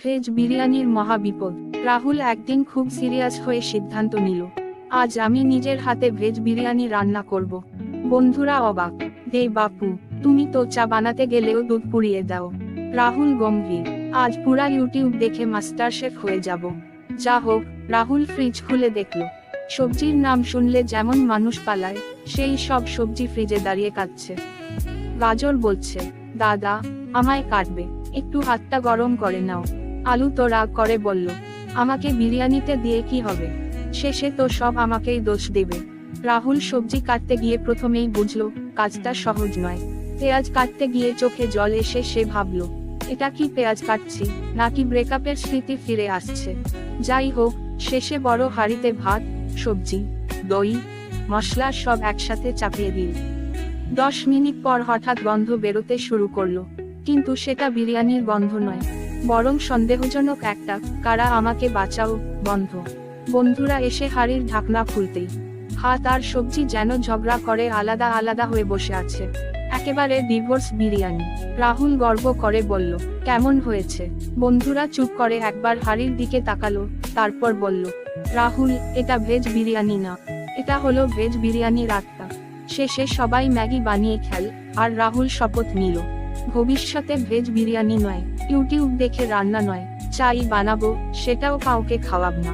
Veg বিরিয়ানির মহাবিপদ। রাহুল একদিন খুব সিরিয়াস হয়ে সিদ্ধান্ত নিল, আজ আমি নিজের হাতে ভেজ বিরিয়ানি রান্না করব। বন্ধুরা অবাক, দে বাপু, তুমি তো চা বানাতে গেলেও দুধ পুড়িয়ে দাও। রাহুল গম্ভীর, আজ পুরা ইউটিউব দেখে মাস্টার শেফ হয়ে যাব। যা হোক, রাহুল ফ্রিজ খুলে দেখল, সবজির নাম শুনলে যেমন মানুষ পালায়, সেই সব সবজি ফ্রিজে দাঁড়িয়ে কাটছে। গাজর বলছে, দাদা, আমায় কাটবে, একটু হাতটা গরম করে নাও। আলু তো রাগ করে বলল, আমাকে বিরিয়ানিতে দিয়ে কি হবে, শেষে তো সব আমাকেই দোষ দেবে। রাহুল সবজি কাটতে গিয়ে প্রথমেই বুঝলো কাজটা সহজ নয়। পেঁয়াজ কাটতে গিয়ে চোখে জল এসে সে ভাবল, এটা কি পেঁয়াজ কাটছি নাকি ব্রেকআপের স্মৃতি ফিরে আসছে। যাই হোক, শেষে বড় হাঁড়িতে ভাত, সবজি, দই, মশলা সব একসাথে চাপিয়ে দিল। 10 মিনিট পর হঠাৎ গন্ধ বেরোতে শুরু করলো, কিন্তু সেটা বিরিয়ানির গন্ধ নয়, বরং সন্দেহজনক একটা কারা আমাকে বাঁচাও গন্ধ। বন্ধুরা এসে হাঁড়ির ঢাকনা খুলতেই ভাত আর সবজি যেন ঝগড়া করে আলাদা আলাদা হয়ে বসে আছে। একেবারে ডিভোর্স বিরিয়ানি। রাহুল গর্ব করে বলল, কেমন হয়েছে? বন্ধুরা চুপ করে একবার হাঁড়ির দিকে তাকালো, তারপর বলল, রাহুল, এটা ভেজ বিরিয়ানি না, এটা হলো ভেজ বিরিয়ানির আত্মা। শেষে সবাই ম্যাগি বানিয়ে খেল, আর রাহুল শপথ নিল, ভবিষ্যতে ভেজ বিরিয়ানি নয়, ইউটিউব দেখে রান্না নয়, চাই বানাবো, সেটাও কাউকে খাওয়াব না।